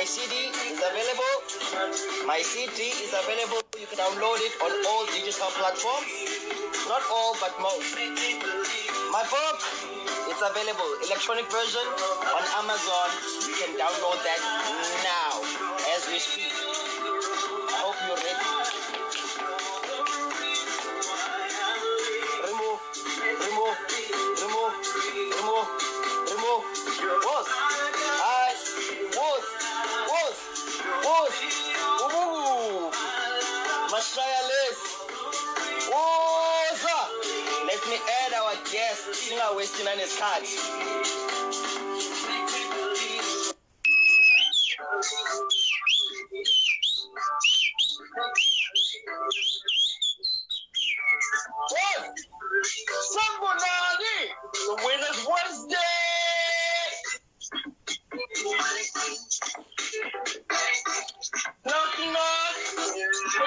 CD is available. My CD is available. You can download it on all digital platforms. Not all, but most. My book, it's available. Electronic version on Amazon. You can download that now as we speak. I hope you're ready. Remove. Boss. Ooh. Mashayales. Woza. Let me add our guest. Singa wasting on his card. Somebody, the winner's Wednesday. Knock.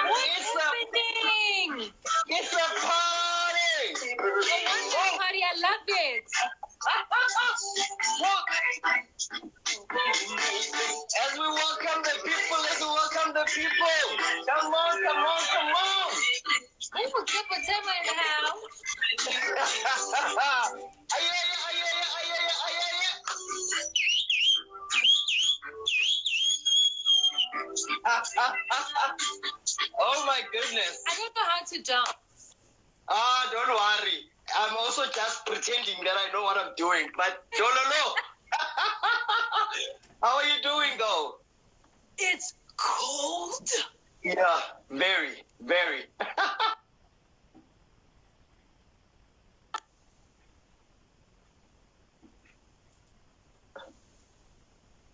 What's happening? It's a party. Party, I love it. As we welcome the people, let's welcome the people. Come on. Ooh, Tipper in the house. Oh my goodness. I don't know how to dance. Don't worry. I'm also just pretending that I know what I'm doing, but no. How are you doing though? It's cold. Yeah, very.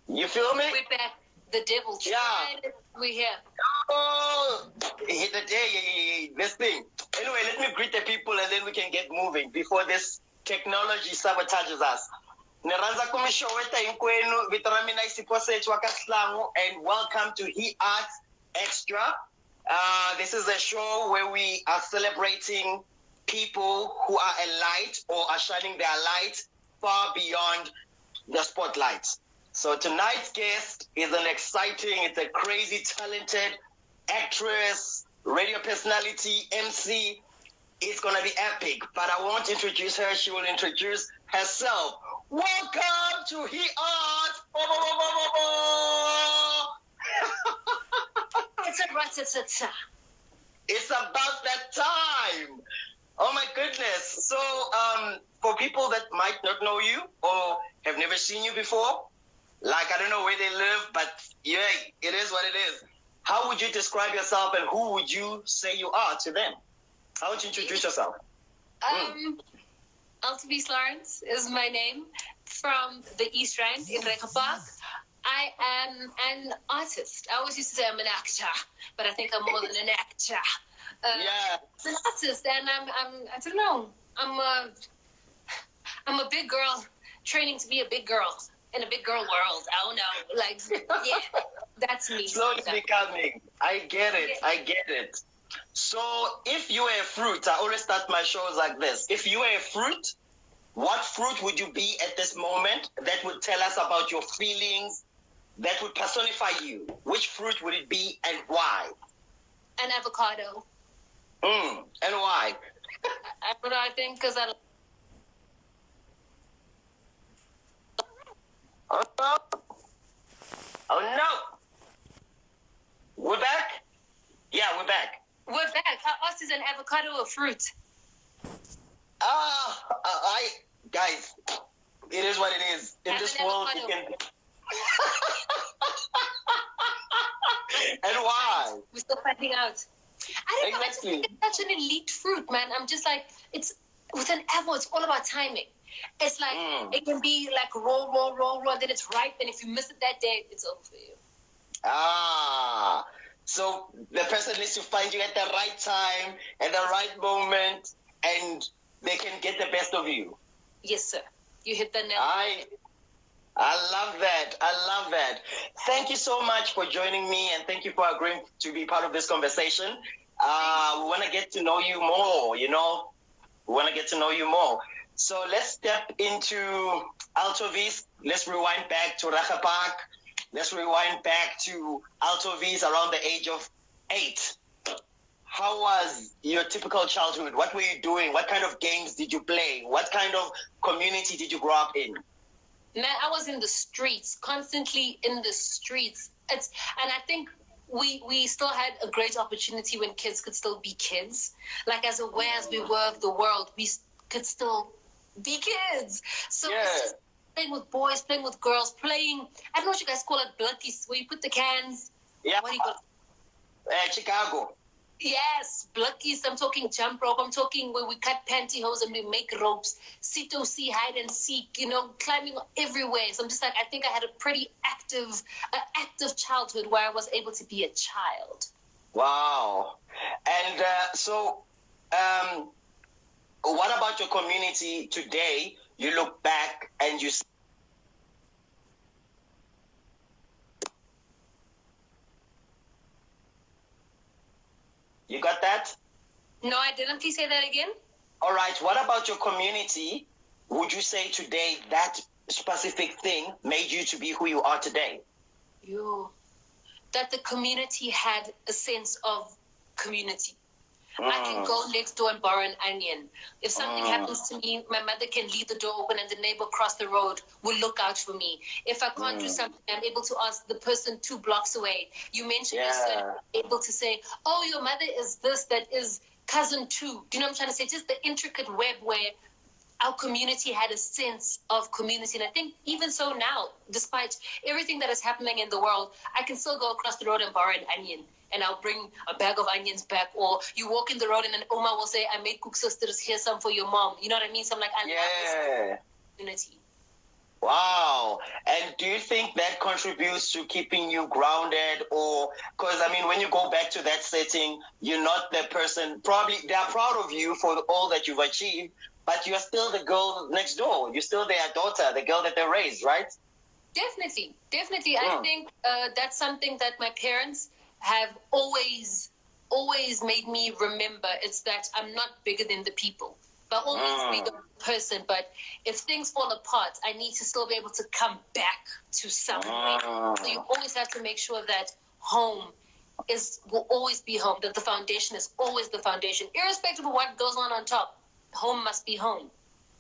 You feel me? We're back. The devil tried. Yeah. We're here. Oh, hit the day, this thing. Anyway, let me greet the people and then we can get moving before this technology sabotages us. Neranza kumisho weta inkwenu vitaramina isikose chwakaslangu and welcome to HE.ARTS Extra. This is a show where we are celebrating people who are a light or are shining their light far beyond the spotlight. So tonight's guest is it's a crazy, talented actress, radio personality, MC. It's going to be epic, but I won't introduce her. She will introduce herself. Welcome to HE.ARTS. It's a rat-a-ta-ta. It's about that time. Oh my goodness. So for people that might not know you or have never seen you before, like I don't know where they live, but yeah, it is what it is. How would you describe yourself and who would you say you are to them? How would you introduce yourself? Altovise Lawrence is my name, from the East Rand in Reka Park. I am an artist. I always used to say I'm an actor, but I think I'm more than an actor. Yeah. I'm an artist, and I don't know. I'm a big girl training to be a big girl in a big girl world. I don't know. Yeah, that's me. Slowly becoming. I get it. So if you were a fruit, I always start my shows like this. If you were a fruit, what fruit would you be at this moment that would tell us about your feelings, that would personify you? Which fruit would it be and why? An avocado. And why? I don't know, I think because I... Oh no! We're back? Yeah, we're back. We're back. How else is an avocado a fruit? Guys, it is what it is. In Have this an world, you avocado. can... And why? We're still finding out. I don't know. I just Exactly. think it's such an elite fruit, man. I'm just like, it's with an apple, it's all about timing. It's like, it can be like roll, then it's ripe, and if you miss it that day, it's over for you. So the person needs to find you at the right time, at the right moment, and they can get the best of you. Yes, sir. You hit the nail. I love that. Thank you so much for joining me, and thank you for agreeing to be part of this conversation. We want to get to know you more, So let's step into Altovise. Let's rewind back to Reka Park. let's rewind back to Altovise around the age of 8. How was your typical childhood? What were you doing? What kind of games did you play? What kind of community did you grow up in? Man, I was in the streets, constantly in the streets. And I think we still had a great opportunity when kids could still be kids. Like as aware as we were of the world, we could still be kids. So it's just playing with boys, playing with girls, playing, I don't know what you guys call it, blunties, where you put the cans. Yeah. What do you call it? Chicago. Yes, blunties. I'm talking jump rope. I'm talking where we cut pantyhose and we make ropes. C2C, hide and seek, climbing everywhere. So I'm just like, I think I had a pretty active childhood where I was able to be a child. Wow. And what about your community today? You look back and you see. You got that? No, I didn't. Please say that again. All right. What about your community? Would you say today that specific thing made you to be who you are today? That the community had a sense of community. I can go next door and borrow an onion. If something happens to me, my mother can leave the door open and the neighbor across the road will look out for me. If I can't do something, I'm able to ask the person 2 blocks away. You mentioned yourself able to say, oh, your mother is this, that is cousin 2. Do you know what I'm trying to say? Just the intricate web where our community had a sense of community. And I think even so now, despite everything that is happening in the world, I can still go across the road and borrow an onion. And I'll bring a bag of onions back. Or you walk in the road and then Oma will say, I made cook sisters, here's some for your mom. You know what I mean? So I'm like, I love this community. Wow. And do you think that contributes to keeping you grounded? Or, because, I mean, when you go back to that setting, you're not the person, probably they're proud of you for all that you've achieved, but you're still the girl next door. You're still their daughter, the girl that they raised, right? Definitely. I think that's something that my parents have always made me remember. It's that I'm not bigger than the people. But always be the person. But if things fall apart, I need to still be able to come back to somewhere. So you always have to make sure that home will always be home, that the foundation is always the foundation. Irrespective of what goes on top, home must be home.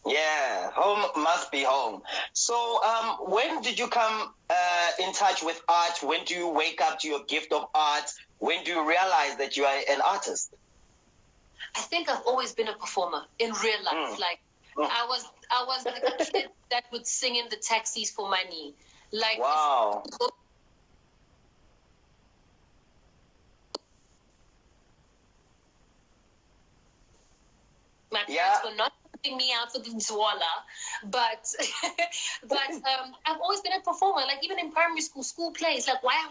Yeah, home must be home. So when did you come in touch with art? When do you wake up to your gift of art? When do you realize that you are an artist? I think I've always been a performer in real life. Like I was the kid that would sing in the taxis for money. Like wow. My parents were not putting me out for the Zwala, but I've always been a performer. Like even in primary school plays, like wire,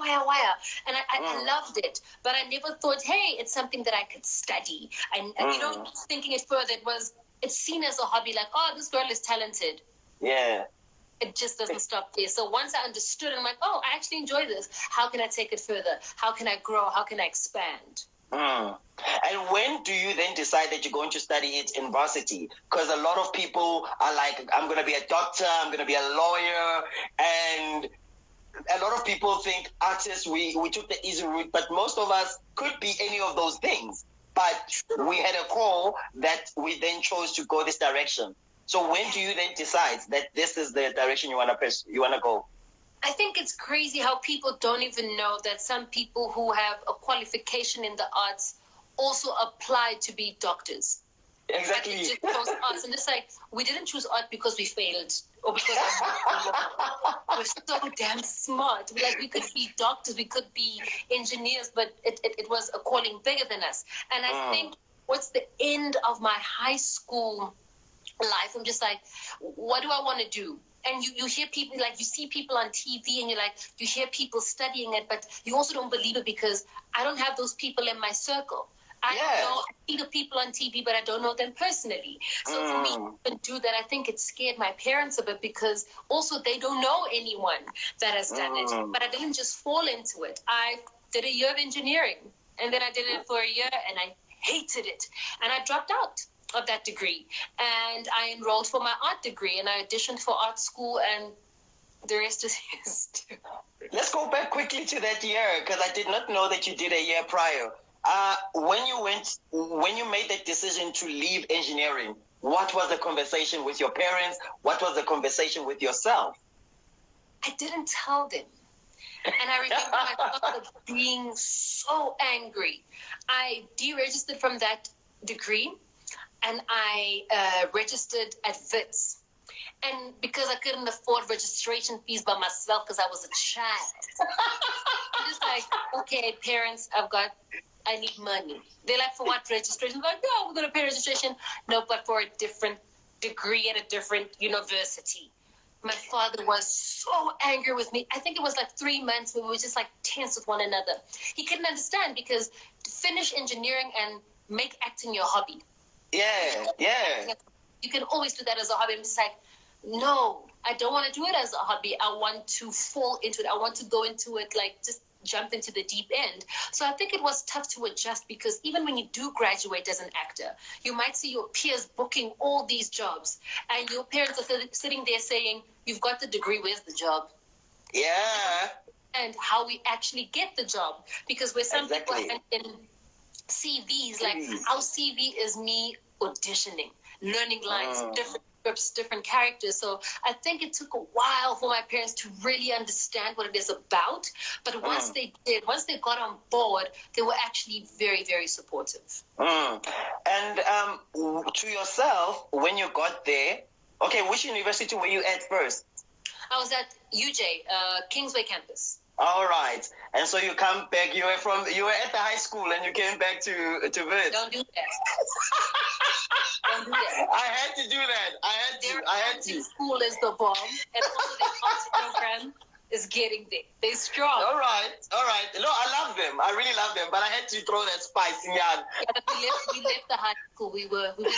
and I loved it. But I never thought, hey, it's something that I could study. And thinking it further, it's seen as a hobby. Like, oh, this girl is talented. Yeah. It just doesn't stop there. So once I understood, I'm like, oh, I actually enjoy this. How can I take it further? How can I grow? How can I expand? And when do you then decide that you're going to study it in varsity? Because a lot of people are like, I'm going to be a doctor, I'm going to be a lawyer. And a lot of people think artists, we took the easy route, but most of us could be any of those things. But we had a call that we then chose to go this direction. So when do you then decide that this is the direction you want to go? I think it's crazy how people don't even know that some people who have a qualification in the arts also apply to be doctors. Exactly. Like they just chose arts, and it's like, we didn't choose art because we failed or because we're so damn smart. We could be doctors, we could be engineers, but it was a calling bigger than us. And I think what's the end of my high school life, I'm just like, what do I want to do? And you hear people, like you see people on TV and you hear people studying it, but you also don't believe it because I don't have those people in my circle. I see the people on TV, but I don't know them personally. So for me to do that, I think it scared my parents a bit because also they don't know anyone that has done it. But I didn't just fall into it. I did a year of engineering and then I did it for a year and I hated it. And I dropped out of that degree, and I enrolled for my art degree, and I auditioned for art school, and the rest is history. let's go back quickly to that year, because I did not know that you did a year prior. When you made that decision to leave engineering, what was the conversation with your parents? What was the conversation with yourself? I didn't tell them. And I remember my father being so angry. I deregistered from that degree and I registered at WITS. And because I couldn't afford registration fees by myself because I was a child, I'm just like, okay, parents, I need money. They're like, for what registration? I'm like, no, we're going to pay registration. No, but for a different degree at a different university. My father was so angry with me. I think it was like 3 months where we were just like tense with one another. He couldn't understand because to finish engineering and make acting your hobby. Yeah. You can always do that as a hobby. I'm just like, no, I don't want to do it as a hobby. I want to fall into it. I want to go into it, like just jump into the deep end. So I think it was tough to adjust because even when you do graduate as an actor, you might see your peers booking all these jobs and your parents are sitting there saying, you've got the degree, where's the job? Yeah. And how we actually get the job. Because where some people have in CVs, like our CV is me auditioning, learning lines, different scripts, different characters. So I think it took a while for my parents to really understand what it is about. But once they did, once they got on board, they were actually very, very supportive. And to yourself, when you got there, okay, which university were you at first? I was at UJ, Kingsway campus. All right. And so you come back, you were at the high school and you came back to WITS. Don't do that. Don't do that. I had to do that. I had to. School is the bomb, and also the arts program is getting there. They're strong. All right. No, I love them. I really love them, but I had to throw that spice in. Yeah, but we left the high school. We went to the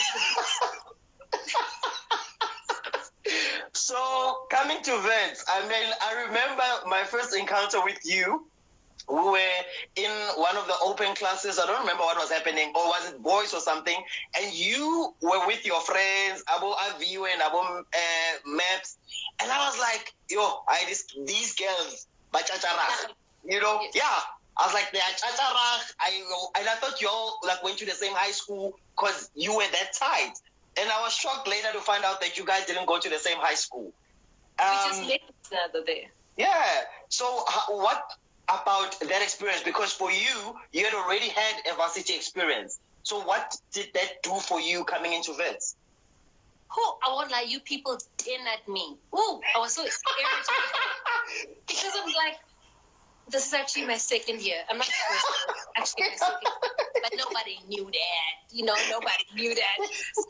So coming to WITS, I mean, I remember my first encounter with you. We were in one of the open classes. I don't remember what was happening, or was it boys or something? And you were with your friends, Abo Aviu and Abo Maps. And I was like, yo, these girls, bachacharach, you know? Yes. Yeah. I was like, they are chacharach. And I thought you all like went to the same high school because you were that tight. And I was shocked later to find out that you guys didn't go to the same high school. We just met each other there. Yeah. So what about that experience? Because for you, you had already had a varsity experience. So what did that do for you coming into WITS? Oh, I won't lie, you people in at me. Oh, I was so scared. Because I'm like, this is actually my second year. I'm not sure. Actually my second year. But nobody knew that. You know, nobody knew that. So,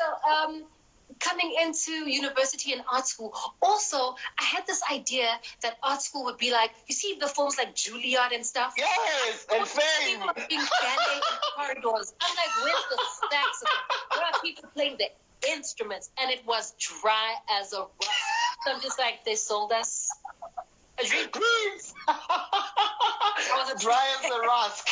coming into university and art school, also, I had this idea that art school would be like, you see the films like Juilliard and stuff? Yes, and Fame. People are being ballet in corridors. I'm like, where's the saxophone? Where are people playing the instruments? And it was dry as a rust. So I'm just like, they sold us a dream. Please. Dry as a rust.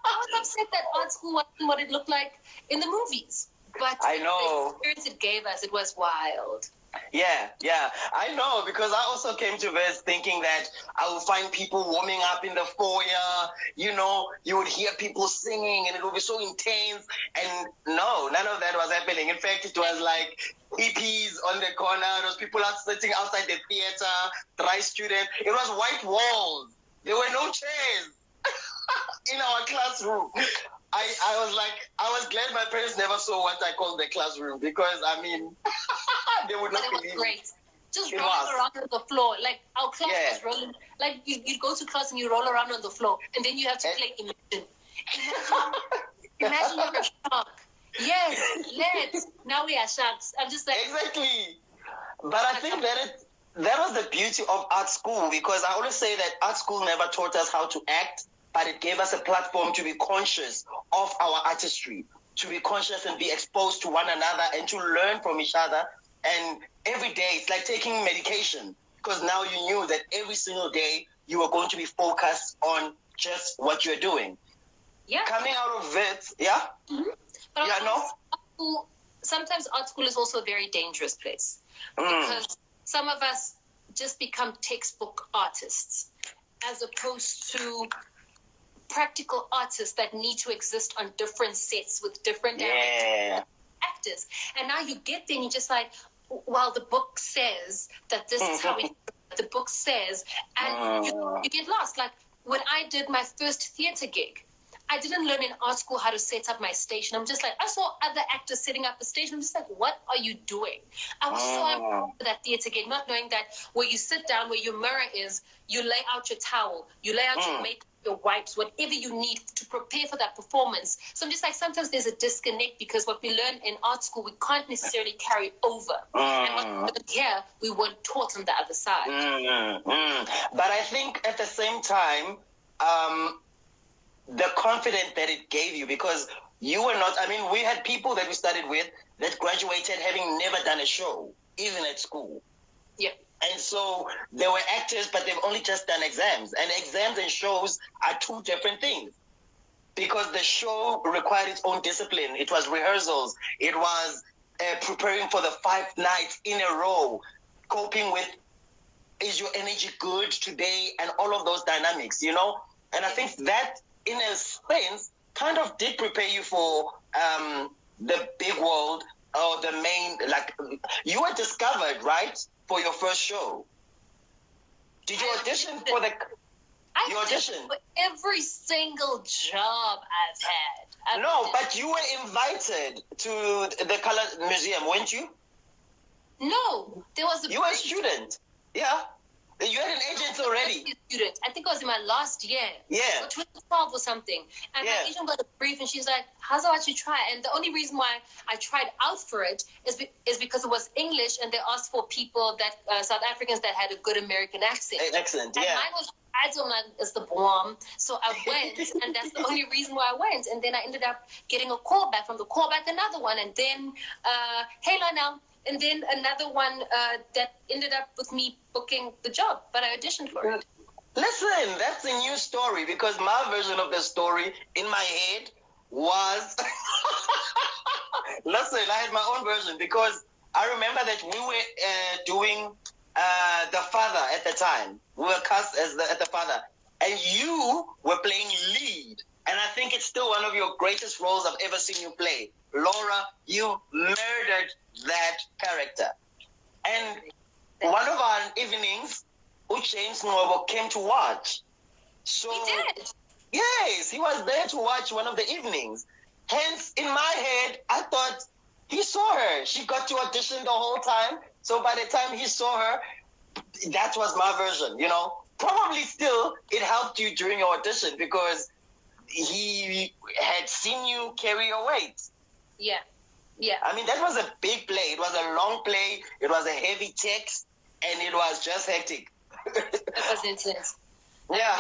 I was upset that art school wasn't what it looked like in the movies. But I know. the experience it gave us, it was wild. Yeah, I know, because I also came to WITS thinking that I would find people warming up in the foyer, you know, you would hear people singing and it would be so intense. And no, none of that was happening. In fact, it was like hippies on the corner, those people are sitting outside the theater, dry students. It was white walls. There were no chairs in our classroom. I was glad my parents never saw what I called the classroom, because I mean, they would not believe. It was great. Just rolling around on the floor. Like our class was rolling. Like you go to class and you roll around on the floor, and then you have to play Imagine. Imagine you're a shark. Yes, let's. Now we are sharks. I'm just like. Exactly. But I think that was the beauty of art school, because I always say that art school never taught us how to act, but it gave us a platform to be conscious of our artistry, to be conscious and be exposed to one another and to learn from each other. And every day, it's like taking medication, because now you knew that every single day you were going to be focused on just what you're doing. Yeah. Coming out of WITS, yeah? Mm-hmm. But yeah, no? Sometimes art school is also a very dangerous place. Because some of us just become textbook artists as opposed to practical artists that need to exist on different sets with different actors. And now you get there and you're just like, well, the book says that this is how the book says, and you get lost. Like when I did my first theater gig, I didn't learn in art school how to set up my station. I'm just like, I saw other actors setting up the station. I'm just like, what are you doing? I was so impressed with that theater gig, not knowing that where you sit down, where your mirror is, you lay out your towel, you lay out your makeup, your wipes, whatever you need to prepare for that performance. So I'm just like, sometimes there's a disconnect because what we learn in art school, we can't necessarily carry over. And what we learned here, we weren't taught on the other side. But I think at the same time, the confidence that it gave you, because you were not, I mean, we had people that we studied with that graduated having never done a show, even at school. Yeah. And so they were actors, but they've only just done exams. And exams and shows are two different things. Because the show required its own discipline. It was rehearsals. It was preparing for the 5 nights in a row, coping with, is your energy good today? And all of those dynamics, you know? And I think that, in a sense, kind of did prepare you for the big world, or the main, like, you were discovered, right? For your first show. Did you audition for the... I auditioned for every single job I've had. No, but you were invited to the Color Museum, weren't you? No, there was a... You were a student. Yeah. You had an agent already. Student. I think it was in my last year. Yeah. Or 2012 or something. And my agent got a brief and she's like, how's about you try? And the only reason why I tried out for it is because it was English and they asked for people that, South Africans that had a good American accent. Excellent, and mine was, I don't know, it's the bomb. So I went and that's the only reason why I went. And then I ended up getting a call back, from the call back another one. And then, hey Lionel. And then another one that ended up with me booking the job, but I auditioned for it. Listen, that's a new story, because my version of the story in my head was... Listen, I had my own version, because I remember that we were doing The Father at the time. We were cast as the Father. And you were playing lead. And I think it's still one of your greatest roles I've ever seen you play. Laura, you murdered that character. And one of our evenings, James Ngobo came to watch. So he did? Yes, he was there to watch one of the evenings. Hence, in my head, I thought he saw her. She got to audition the whole time. So by the time he saw her, that was my version, you know. Probably still, it helped you during your audition because he had seen you carry your weight. Yeah. Yeah. I mean, that was a big play. It was a long play. It was a heavy text, and it was just hectic. It was intense. Yeah.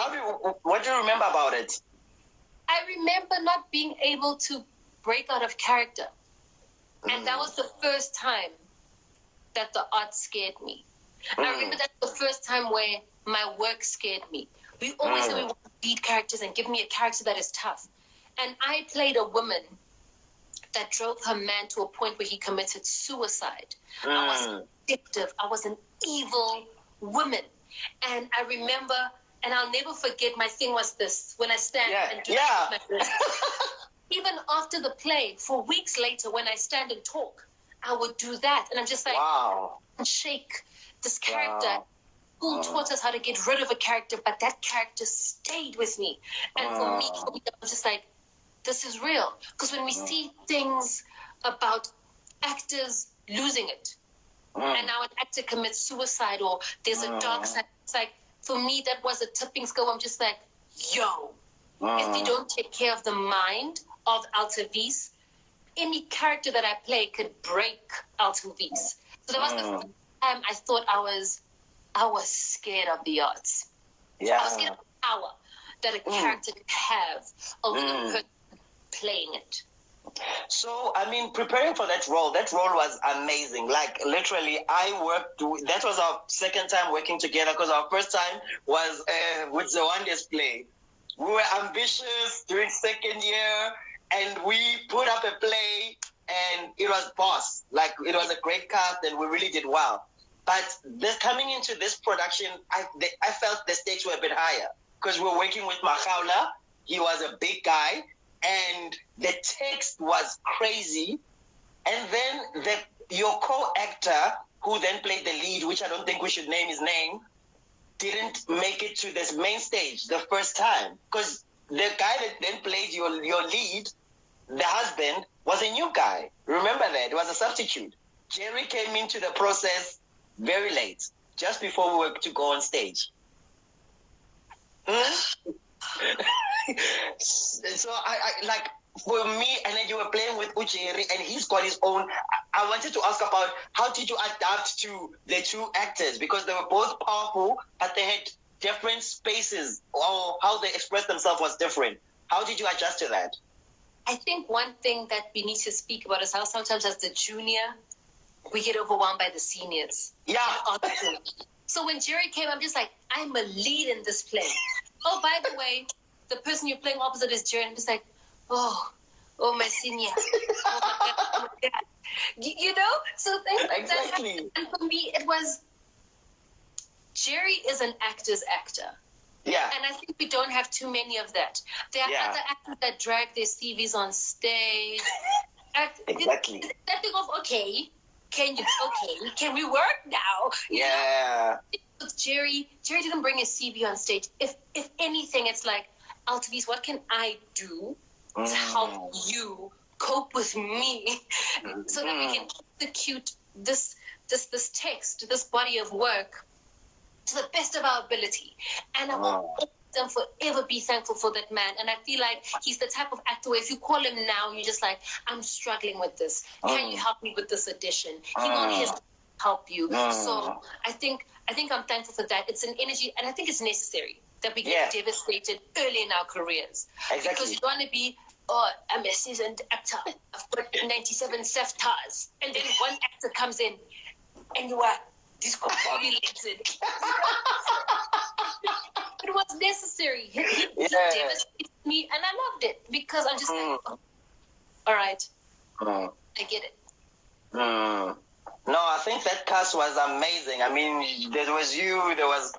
What do you remember about it? I remember not being able to break out of character. And that was the first time that the art scared me. I remember that the first time where my work scared me. We always say we want to lead characters and give me a character that is tough. And I played a woman that drove her man to a point where he committed suicide. I was addictive. I was an evil woman. And I remember, and I'll never forget, my thing was this, when I stand and do my best. Even after the play, for weeks later, when I stand and talk, I would do that. And I'm just like, and shake this character. School taught us how to get rid of a character, but that character stayed with me. And for me, I was just like, this is real. Because when we see things about actors losing it, and now an actor commits suicide or there's a dark side, it's like, for me, that was a tipping scale. I'm just like, yo, if you don't take care of the mind of Altovise, any character that I play could break Altovise. So that was the first time I thought I was scared of the arts. Yeah. I was scared of the power that a character could have over the person playing it. So, I mean, preparing for that role was amazing. Like, literally, that was our second time working together, because our first time was with the Wonders play. We were ambitious during second year, and we put up a play, and it was boss. Like, it was a great cast, and we really did well. But this coming into this production, I felt the stakes were a bit higher because we were working with Machaula. He was a big guy, and the text was crazy. And then your co-actor, who then played the lead, which I don't think we should name his name, didn't make it to this main stage the first time because the guy that then played your lead, the husband, was a new guy. Remember that? It was a substitute. Jerry came into the process very late, just before we were to go on stage. So I like, for me, and then you were playing with Ujiri, and he's got his own. I wanted to ask about how did you adapt to the two actors, because they were both powerful, but they had different spaces, or how they expressed themselves was different. How did you adjust to that? I think one thing that we need to speak about is how sometimes as the junior, we get overwhelmed by the seniors. Yeah. So when Jerry came, I'm just like, I'm a lead in this play. Oh, by the way, the person you're playing opposite is Jerry. I'm just like, oh, my senior. Oh my God. You know? So things like that. And for me, it was, Jerry is an actor's actor. Yeah. And I think we don't have too many of that. There are other actors that drag their CVs on stage. Exactly. That thing of, can we work now? You know? With Jerry didn't bring his CV on stage. If anything, it's like, Altovise, what can I do to help you cope with me so that we can execute this text, this body of work to the best of our ability. And I will forever be thankful for that man. And I feel like he's the type of actor where if you call him now, you're just like, I'm struggling with this. Can you help me with this audition? He won't hesitate to help you. So I think I'm thankful for that. It's an energy, and I think it's necessary that we get devastated early in our careers. Exactly. Because you want to be, I'm a seasoned actor. I've got 97 SEFTAs. And then one actor comes in and you are discombobulated. It was necessary. He devastated me, and I loved it because I'm just like, all right, I get it. No, I think that cast was amazing. I mean, there was you, there was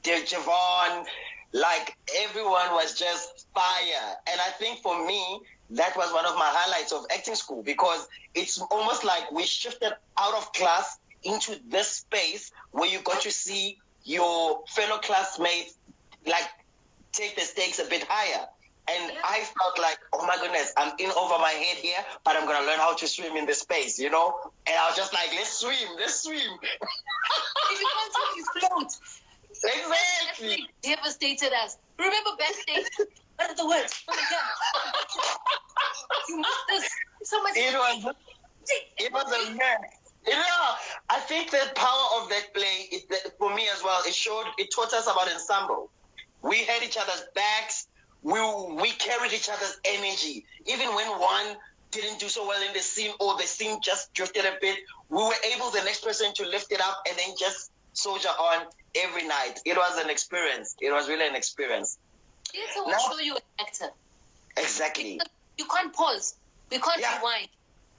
Javon, like everyone was just fire. And I think for me, that was one of my highlights of acting school, because it's almost like we shifted out of class into this space where you got to see your fellow classmates like take the stakes a bit higher. And I felt like, oh my goodness, I'm in over my head here, but I'm going to learn how to swim in this space, you know? And I was just like, let's swim. If you can't swim, you float. Exactly. Devastated us. Remember backstage? What are the words? Oh my God. You missed this. So much. It was a mess. Yeah, I think the power of that play, for me as well, it taught us about ensemble. We had each other's backs. We carried each other's energy. Even when one didn't do so well in the scene, or the scene just drifted a bit, we were able, the next person, to lift it up and then just soldier on every night. It was an experience. It was really an experience. Theatre will show you an actor. Exactly. You can't pause. We can't rewind.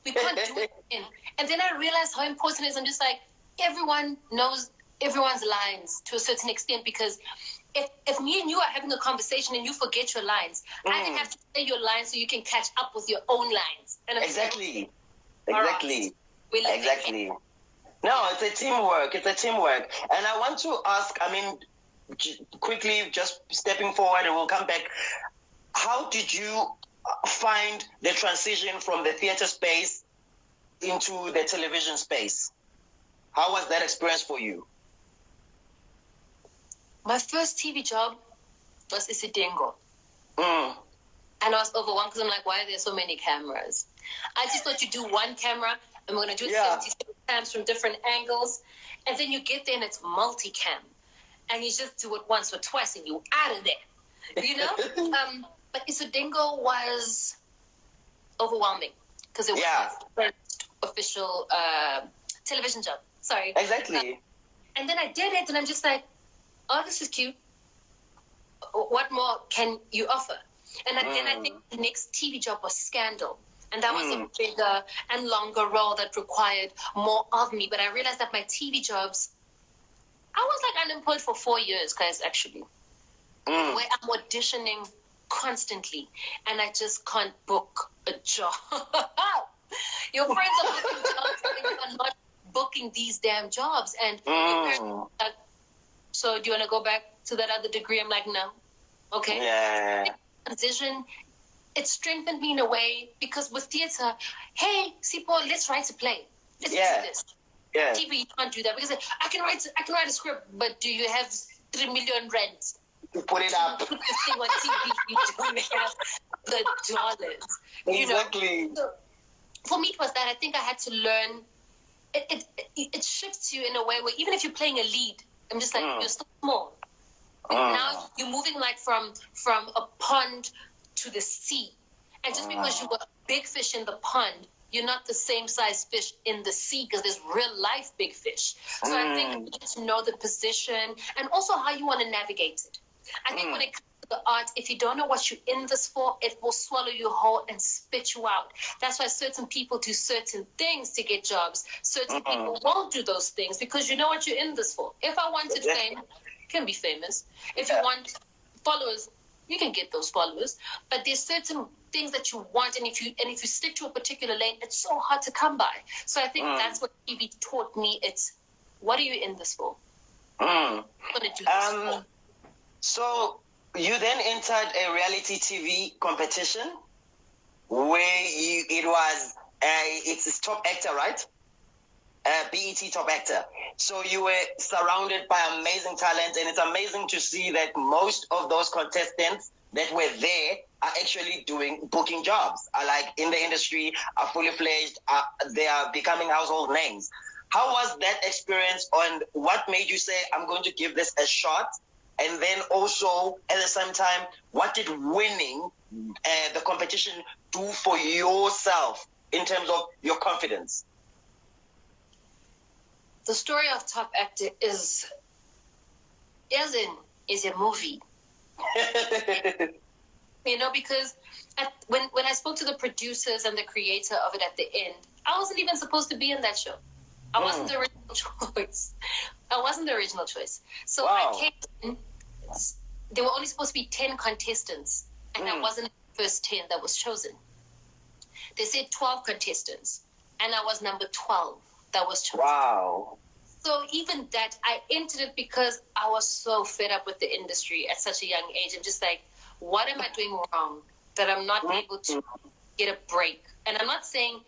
We can't do it again. And then I realized how important it is. I'm just like, everyone knows everyone's lines to a certain extent, because if me and you are having a conversation and you forget your lines, I then have to say your lines so you can catch up with your own lines. And I'm exactly. Right. Exactly. No, it's a teamwork. And I want to ask, I mean, quickly, just stepping forward, and we'll come back. How did you find the transition from the theater space into the television space? How was that experience for you? My first TV job was Isidengo. And I was overwhelmed because I'm like, why are there so many cameras? I just thought you do one camera and we're going to do it 76 times from different angles. And then you get there and it's multicam. And you just do it once or twice and you're out of there. You know? But Isidengo was overwhelming because it was my first official television job. Sorry. Exactly. And then I did it and I'm just like, oh, this is cute. What more can you offer? And then I think the next TV job was Scandal. And that was a bigger and longer role that required more of me. But I realized that my TV jobs I was like unemployed for 4 years, guys, actually. Where I'm auditioning constantly and I just can't book a job. Your friends are booking jobs and you are not booking these damn jobs. And your parents are like, so do you want to go back to that other degree? I'm like, no. Okay. Yeah. Transition, it strengthened me in a way because with theater, hey, Sipo, let's write a play. Let's do this. Yeah. TV, you can't do that because I can write a script, but do you have 3 million rent to put it up? Put this thing on TV, you don't have the dollars. Exactly. You know? So for me, it was that I think I had to learn. It shifts you in a way where even if you're playing a lead, I'm just like you're still small. Now you're moving like from a pond to the sea, and just because you were a big fish in the pond, you're not the same size fish in the sea because there's real life big fish. So I think you need to know the position and also how you want to navigate it. I think when it comes to the art, if you don't know what you're in this for, it will swallow you whole and spit you out. That's why certain people do certain things to get jobs. Certain people won't do those things because you know what you're in this for. If I wanted fame, you can be famous. If you want followers, you can get those followers. But there's certain things that you want, and if you stick to a particular lane, it's so hard to come by. So I think that's what TV taught me. It's what are you in this for? What do this for? So you then entered a reality TV competition where it's top actor, right? BET top actor. So you were surrounded by amazing talent, and it's amazing to see that most of those contestants that were there are actually booking jobs, are like in the industry, are fully fledged, they are becoming household names. How was that experience, and what made you say, I'm going to give this a shot? And then also, at the same time, what did winning the competition do for yourself in terms of your confidence? The story of Top Actor is a movie. Because when I spoke to the producers and the creator of it at the end, I wasn't even supposed to be in that show. I wasn't the original choice. So I came in, there were only supposed to be 10 contestants, and I wasn't the first 10 that was chosen. They said 12 contestants, and I was number 12 that was chosen. Wow. So even that, I entered it because I was so fed up with the industry at such a young age. I'm just like, what am I doing wrong that I'm not able to get a break? And I'm not saying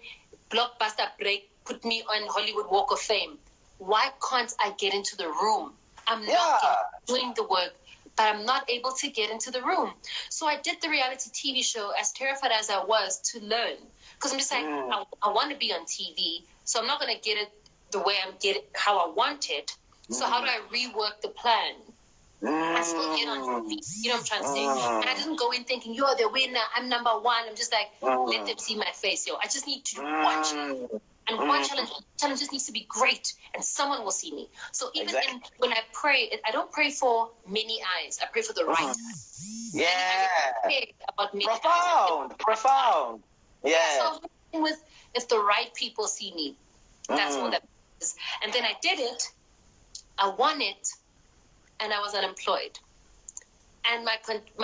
blockbuster break put me on Hollywood Walk of Fame. Why can't I get into the room? I'm not doing the work, but I'm not able to get into the room. So I did the reality TV show, as terrified as I was, to learn. Because I'm just like, I want to be on TV, so I'm not going to get it the way I'm getting how I want it. So how do I rework the plan? I still get on TV. You know what I'm trying to say? And I didn't go in thinking, you're the winner, I'm number one. I'm just like, let them see my face, I just need to do one challenge. And one challenge just needs to be great, and someone will see me. So even when I pray, I don't pray for many eyes. I pray for the right eyes. Yeah. I pray about many Profound. Yeah. So if the right people see me, that's all that is. And then I did it. I won it. And I was unemployed. And my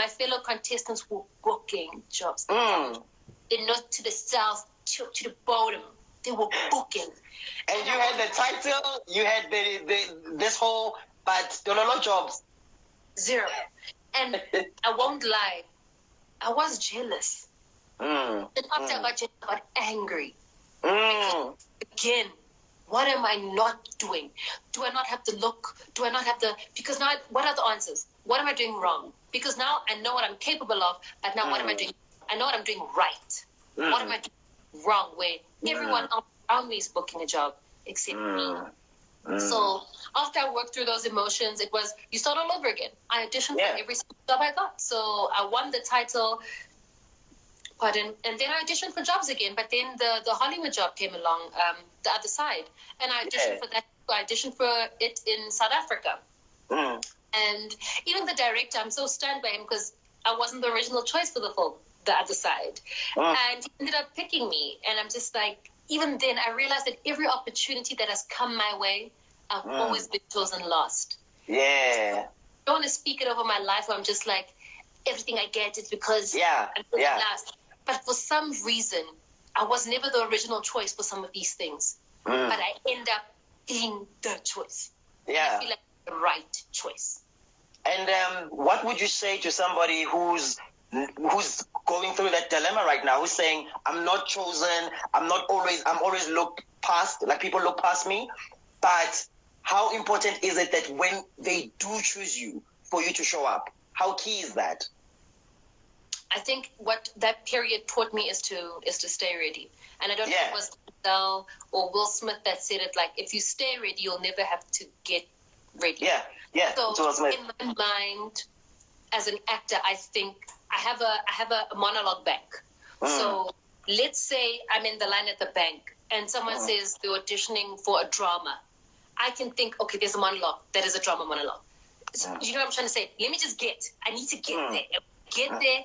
fellow contestants were booking jobs. The north to the south, to the bottom. They were booking. And you had the title, you had this whole, but don't know jobs. Zero. And I won't lie, I was jealous. And after I got jealous, I got angry. Because, again, what am I not doing? Do I not have the look? Do I not have because now, what are the answers? What am I doing wrong? Because now I know what I'm capable of, but now what am I doing? I know what I'm doing right. What am I doing wrong? Where everyone around me is booking a job except me. So after I worked through those emotions, it was, you start all over again. I auditioned for every single job I got. So I won the title, and then I auditioned for jobs again. But then the Hollywood job came along, the other side. And I auditioned for that. I auditioned for it in South Africa. And even the director, I'm so stunned by him because I wasn't the original choice for the film, the other side. And he ended up picking me. And I'm just like, even then I realized that every opportunity that has come my way, I've always been chosen last. Yeah. I don't want to speak it over my life where I'm just like, everything I get is because I'm last. But for some reason, I was never the original choice for some of these things. But I end up being the choice. Yeah. I feel like the right choice. And what would you say to somebody who's going through that dilemma right now, who's saying, I'm not chosen, I'm always looked past, like people look past me, but how important is it that when they do choose you, for you to show up? How key is that? I think what that period taught me is to stay ready. And I don't know if it was Denzel or Will Smith that said it, like, if you stay ready, you'll never have to get ready. Yeah. So in my mind, as an actor, I think I have a monologue bank. So let's say I'm in the line at the bank and someone says they're auditioning for a drama. I can think, okay, there's a monologue. That is a drama monologue. So, you know what I'm trying to say? Let me just I need to get there. Get there,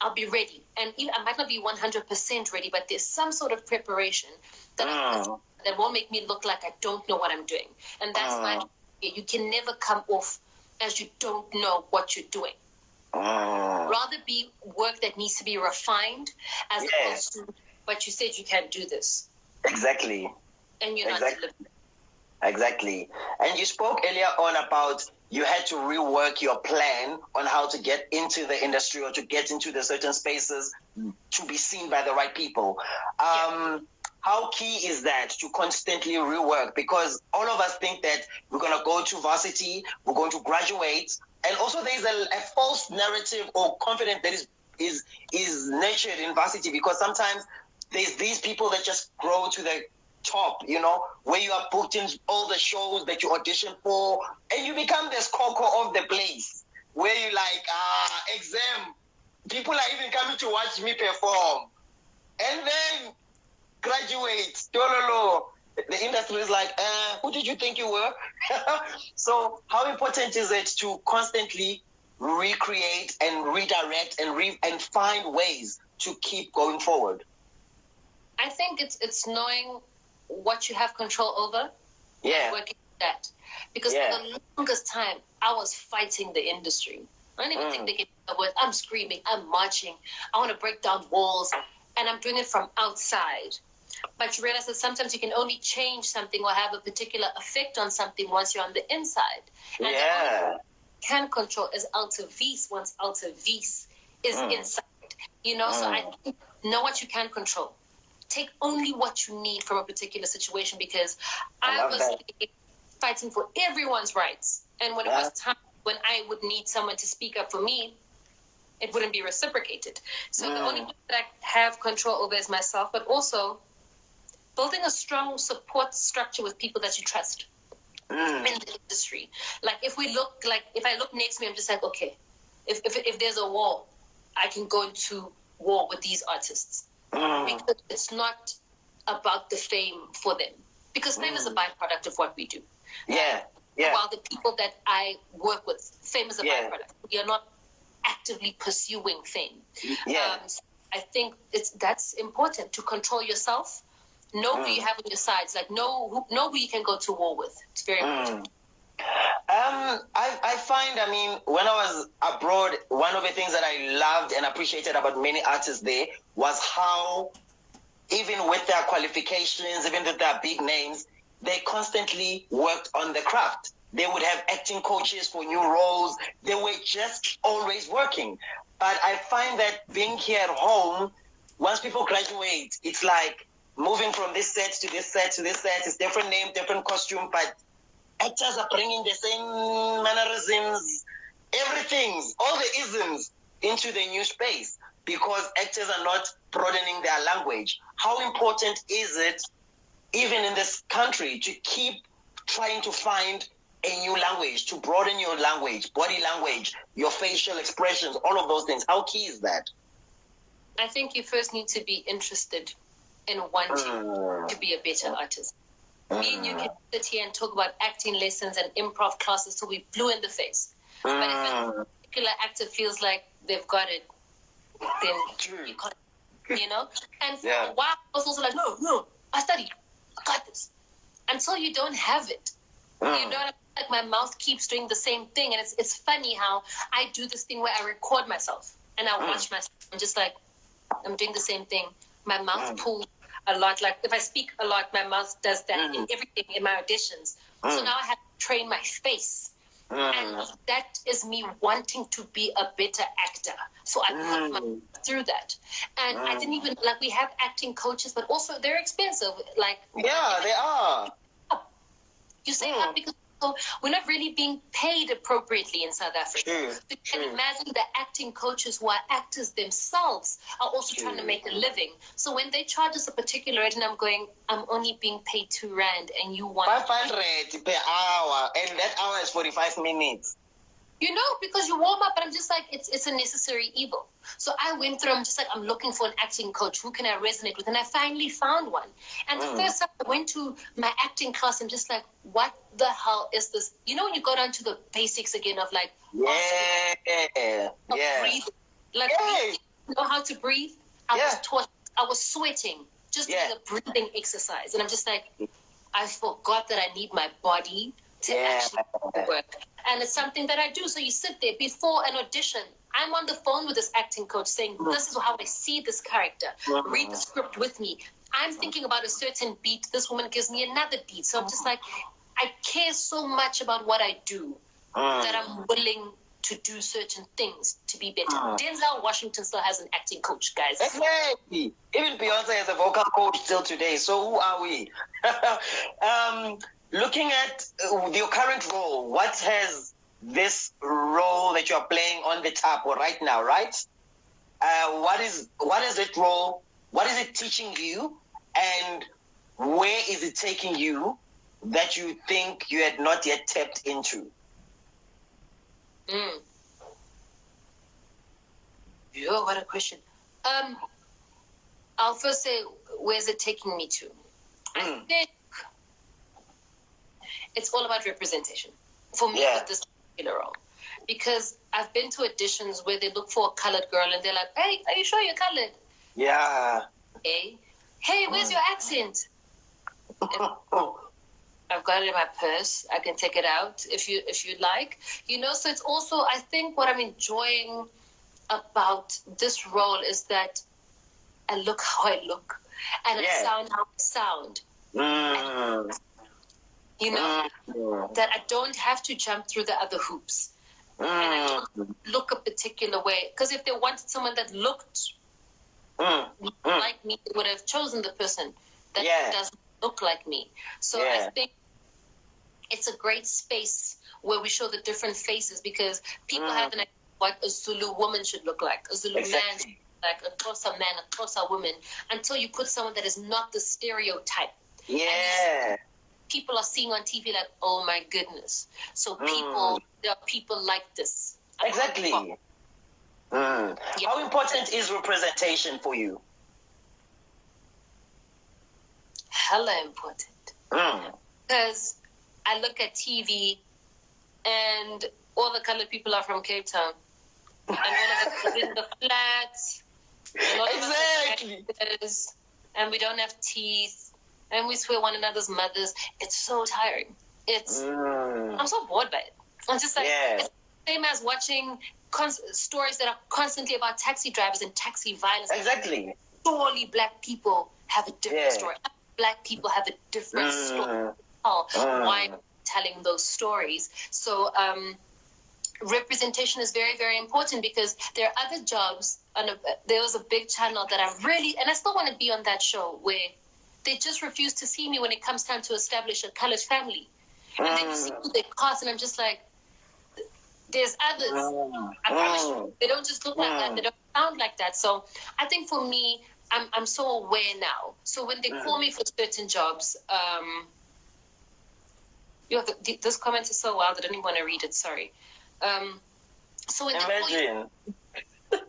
I'll be ready. And I might not be 100% ready, but there's some sort of preparation that won't make me look like I don't know what I'm doing. And that's why you can never come off as you don't know what you're doing. Rather be work that needs to be refined as opposed to, but you said you can't do this. Exactly. And you're not delivering. Exactly. And you spoke earlier on about you had to rework your plan on how to get into the industry or to get into the certain spaces to be seen by the right people. How key is that to constantly rework? Because all of us think that we're going to go to varsity, we're going to graduate, and also there's a false narrative or confidence that is nurtured in varsity, because sometimes there's these people that just grow to the top, you know, where you are booked in all the shows that you audition for, and you become the Coco of the place, where you like, exam. People are even coming to watch me perform. And then graduate, the industry is like, who did you think you were? So how important is it to constantly recreate and redirect and find ways to keep going forward? I think it's knowing what you have control over and working with that. Because for the longest time, I was fighting the industry. I don't even think they get the word. I'm screaming, I'm marching, I want to break down walls, and I'm doing it from outside. But you realize that sometimes you can only change something or have a particular effect on something once you're on the inside. And the only can control is Altovise once Altovise is inside. You know, so I think know what you can control. Take only what you need from a particular situation, because I was fighting for everyone's rights. And when it was time, when I would need someone to speak up for me, it wouldn't be reciprocated. So the only thing that I have control over is myself, but also building a strong support structure with people that you trust in the industry. Like if I look next to me, I'm just like, okay, if there's a war, I can go into war with these artists. Because it's not about the fame for them. Because fame is a byproduct of what we do. While the people that I work with, fame is a byproduct. We are not actively pursuing fame. So I think that's important, to control yourself, know who you have on your sides, like know who you can go to war with. It's very important. I find, when I was abroad, one of the things that I loved and appreciated about many artists there was how, even with their qualifications, even with their big names, they constantly worked on the craft. They would have acting coaches for new roles. They were just always working. But I find that being here at home, once people graduate, it's like moving from this set to this set to this set. It's different name, different costume, but actors are bringing the same mannerisms, everything, all the isms into the new space, because actors are not broadening their language. How important is it, even in this country, to keep trying to find a new language, to broaden your language, body language, your facial expressions, all of those things? How key is that? I think you first need to be interested in wanting to be a better artist. Me and you can sit here and talk about acting lessons and improv classes till we blue in the face. But if a particular actor feels like they've got it, then you can't, you know? And for a while, I was also like, no, I study. I got this. Until you don't have it, You know, like my mouth keeps doing the same thing, and it's funny how I do this thing where I record myself and I watch myself. I'm just like, I'm doing the same thing. My mouth pulls a lot. Like if I speak a lot, my mouth does that in everything in my auditions. So now I have to train my face. And that is me wanting to be a better actor. So I put myself through that. And I didn't even, like, we have acting coaches, but also they're expensive. Like, yeah, they are. You say that because we're not really being paid appropriately in South Africa. True, So you can imagine the acting coaches who are actors themselves are also trying to make a living. So when they charge us a particular rate, and I'm going, I'm only being paid R2, and you want 500 per hour, and that hour is 45 minutes. You know, because you warm up, but I'm just like, it's a necessary evil. So I went through, I'm just like, I'm looking for an acting coach. Who can I resonate with? And I finally found one. And the first time I went to my acting class, I'm just like, what the hell is this? You know, when you go down to the basics again of like, breathing. Like, breathing, you know how to breathe? I was taught, I was sweating just doing a breathing exercise. And I'm just like, I forgot that I need my body to actually work. And it's something that I do. So you sit there before an audition. I'm on the phone with this acting coach saying, this is how I see this character. Read the script with me. I'm thinking about a certain beat. This woman gives me another beat. So I'm just like, I care so much about what I do that I'm willing to do certain things to be better. Denzel Washington still has an acting coach, guys. Exactly. Even Beyonce has a vocal coach still today. So who are we? Looking at your current role, what has this role that you are playing on the top or right now, right? What is that role? What is it teaching you? And where is it taking you that you think you had not yet tapped into? Yo, what a question. I'll first say, where's it taking me to? I think it's all about representation for me with this particular role. Because I've been to auditions where they look for a colored girl and they're like, hey, are you sure you're colored? Yeah. Hey, where's your accent? I've got it in my purse. I can take it out if you'd like. You know, so it's also, I think what I'm enjoying about this role is that I look how I look and I sound how I sound. You know, that I don't have to jump through the other hoops. And I don't look a particular way. Because if they wanted someone that looked like me, they would have chosen the person that doesn't look like me. So I think it's a great space where we show the different faces because people have an idea what a Zulu woman should look like, a Zulu man should look like, a Xhosa man, a Xhosa woman, until you put someone that is not the stereotype. Yeah. People are seeing on TV like, oh my goodness. So there are people like this. Exactly. How important is representation for you? Hella important. Because I look at TV and all the colored people are from Cape Town. And all of us live in the flats. And all of us and we don't have teeth. And we swear one another's mothers. It's so tiring. I'm so bored by it. I'm just like, it's the same as watching stories that are constantly about taxi drivers and taxi violence. Exactly. Surely black people have a different story. Black people have a different story. Why am I telling those stories? So representation is very, very important because there are other jobs. There was a big channel that I really, and I still want to be on that show where they just refuse to see me when it comes time to establish a colored family. And then you see who they cast, and I'm just like, there's others. I promise you, they don't just look like that. They don't sound like that. So I think for me, I'm so aware now. So when they call me for certain jobs, this comment is so wild. I don't even want to read it. Sorry. So when they call you,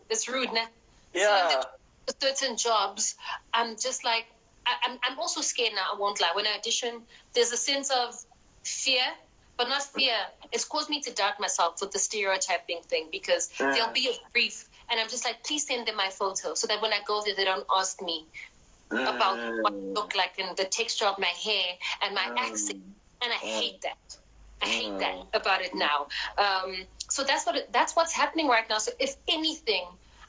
it's rude, nah? Yeah. So when they call you for certain jobs, I'm just like, I'm also scared now, I won't lie. When I audition, there's a sense of fear, but not fear. It's caused me to doubt myself with the stereotyping thing because there'll be a brief and I'm just like, please send them my photo so that when I go there, they don't ask me about what I look like and the texture of my hair and my accent. And I hate that. I hate that about it now. So that's what's happening right now. So if anything,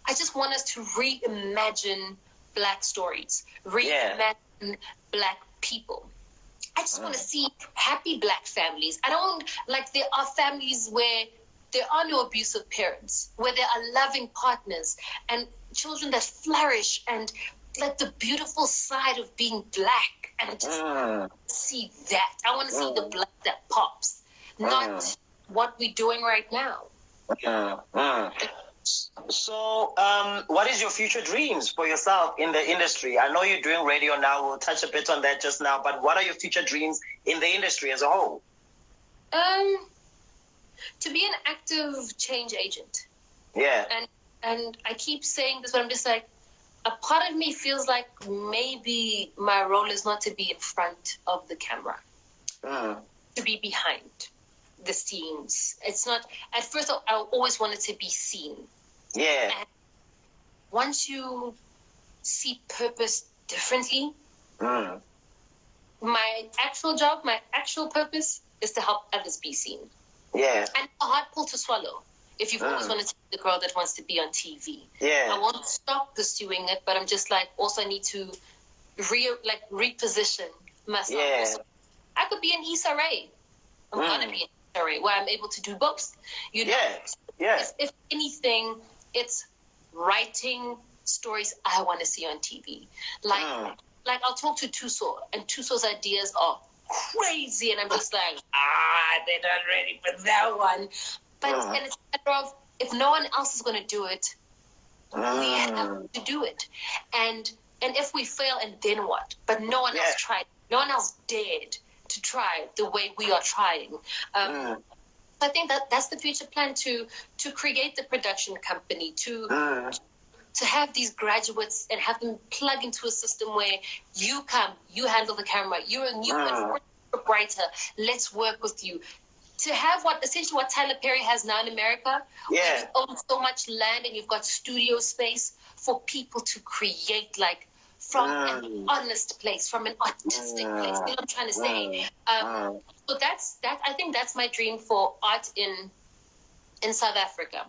I just want us to reimagine Black stories, reimagine Black people. I just want to see happy Black families. I don't like, there are families where there are no abusive parents, where there are loving partners and children that flourish, and like the beautiful side of being Black. And I just see that. I want to see the Black that pops, not what we're doing right now. So, what is your future dreams for yourself in the industry? I know you're doing radio now. We'll touch a bit on that just now. But what are your future dreams in the industry as a whole? To be an active change agent. Yeah. And I keep saying this, but I'm just like, a part of me feels like maybe my role is not to be in front of the camera, to be behind the scenes. It's not, at first I always wanted to be seen. Yeah. And once you see purpose differently, my actual job, my actual purpose is to help others be seen. Yeah. And a hard pill to swallow if you've always wanted to be the girl that wants to be on TV. Yeah. I won't stop pursuing it, but I'm just like, also I need to reposition myself. Yeah. So I could be an Issa Rae. I'm going to be an Issa Rae, where I'm able to do both. You know? Yeah. If anything, it's writing stories I want to see on TV. Like I'll talk to Tuso, and Tuso's ideas are crazy, and I'm just like, they're not ready for that one. But and it's a matter of, if no one else is going to do it, we have to do it. And if we fail, and then what? But no one else tried. No one else dared to try the way we are trying. I think that's the future plan, to create the production company, to have these graduates and have them plug into a system where you come, you handle the camera, you're a new writer, let's work with you. To have essentially what Tyler Perry has now in America, where you own so much land and you've got studio space for people to create, like, from an honest place, from an artistic place. You know what I'm trying to say? So that's I think that's my dream for art in South Africa.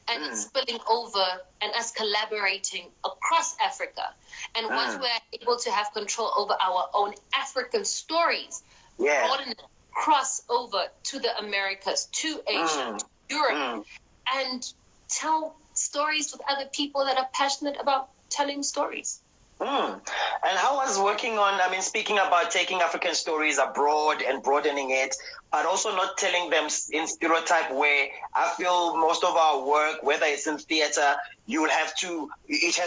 And it's spilling over and us collaborating across Africa. And once we're able to have control over our own African stories, broaden it, cross over to the Americas, to Asia, to Europe, and tell stories with other people that are passionate about telling stories. And how was working on, speaking about taking African stories abroad and broadening it, but also not telling them in stereotype way? I feel most of our work, whether it's in theater, it has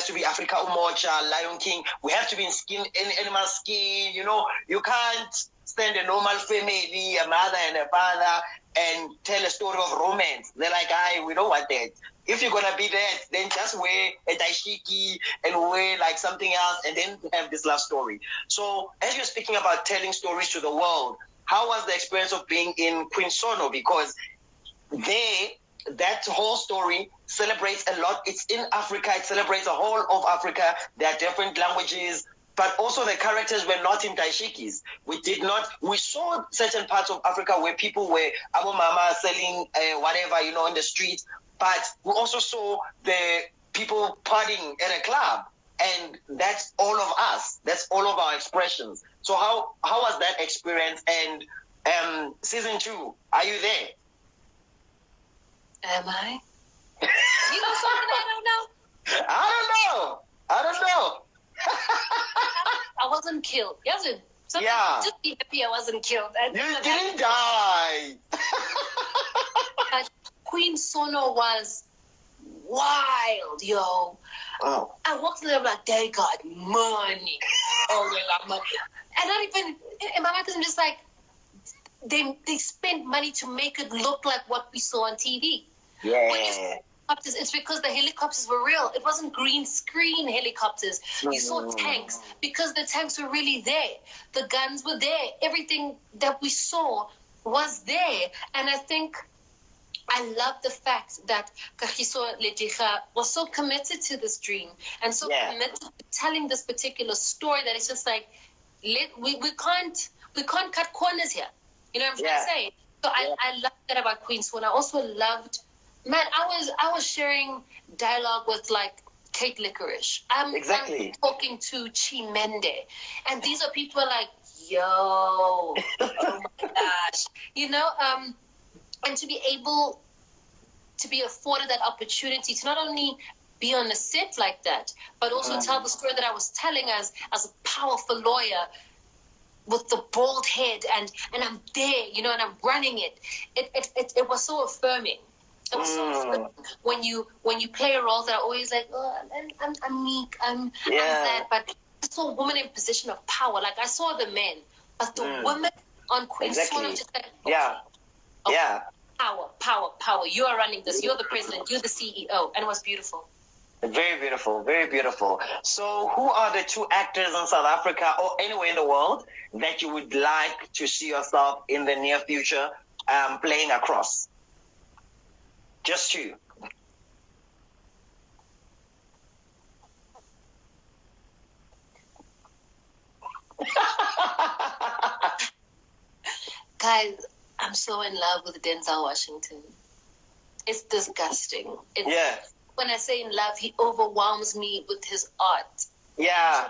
to be Africa Umoja, Lion King. We have to be in animal skin, you can't stand a normal family, a mother and a father, and tell a story of romance. They're like, we don't want that. If you're going to be that, then just wear a daishiki and wear like something else, and then have this love story. So as you're speaking about telling stories to the world, how was the experience of being in Queen Sono? Because that whole story celebrates a lot. It's in Africa. It celebrates the whole of Africa. There are different languages, but also the characters were not in daishikis. We saw certain parts of Africa where people were Abu Mama selling whatever, in the street. But we also saw the people partying at a club, and that's all of us. That's all of our expressions. So how was that experience? And season 2, are you there? Am I? You know something I don't know? I don't know. I wasn't killed. Just be happy I wasn't killed. You didn't die. But Queen Sono was wild, yo. Oh. I walked to them like, they got money. Oh, they got money. And not even, in my mind, I'm just like, they spent money to make it look like what we saw on TV. Yeah. It's because the helicopters were real. It wasn't green screen helicopters. You saw tanks because the tanks were really there. The guns were there. Everything that we saw was there. And I think I love the fact that Kagiso Letiga was so committed to this dream and so committed to telling this particular story that it's just like, we can't cut corners here. You know what I'm trying to say? So I love that about Queen Swan. I also loved, man, I was sharing dialogue with like Kate Licorice. I'm talking to Chimende. And these are people like, yo, oh my gosh. You know, and to be able to be afforded that opportunity to not only be on a set like that, but also tell the story that I was telling as a powerful lawyer with the bald head, and I'm there, you know, and I'm running it. It was so affirming. It was so affirming when you play a role that I always like, oh, I'm meek, I'm that, but I saw a woman in position of power. Like I saw the men, but the women on Queen Swan, I'm just like, power. You are running this. You're the president. You're the CEO, and it was beautiful. Very beautiful, very beautiful. So who are the 2 actors in South Africa or anywhere in the world that you would like to see yourself in the near future playing across? Just 2. Guys, I'm so in love with Denzel Washington. It's disgusting. When I say in love, he overwhelms me with his art. Yeah.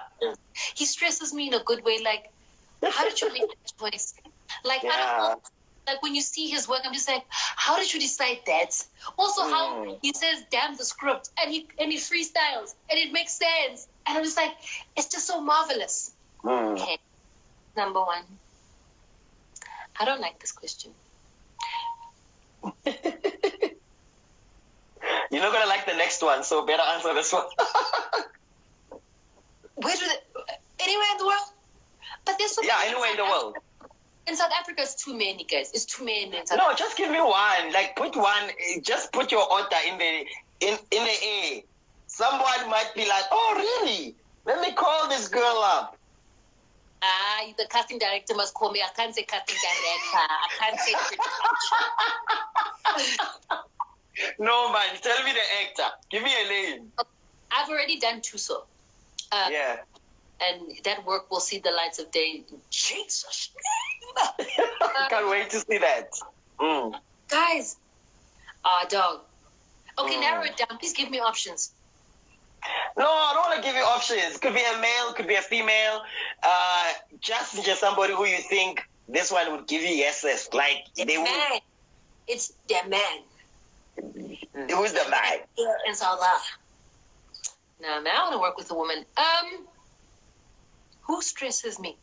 He stresses me in a good way. Like, how did you make that choice? Like, I don't know. Like, when you see his work, I'm just like, how did you decide that? Also, how he says, damn the script, and he freestyles, and it makes sense. And I'm just like, it's just so marvelous. Okay. Number 1. I don't like this question. You're not going to like the next one, so better answer this one. Anywhere in the world? But there's so anywhere in the world. In South Africa, it's too many, guys. It's too many in South Africa. Just give me one. Like, put one. Just put your order in the air. Someone might be like, oh, really? Let me call this girl up. The casting director must call me. I can't say casting director. I can't say production. No, man. Tell me the actor. Give me a name. I've already done Tuso. And that work will see the lights of day. Jesus. Can't wait to see that. Guys. Dog. Okay, narrow it down. Please give me options. No, I don't want to give you options. Could be a male, could be a female. Just somebody who you think this one would give you yeses. Like they would. It's the man. Who's the man? In South Africa. No, man, I want to work with a woman. Who stresses me?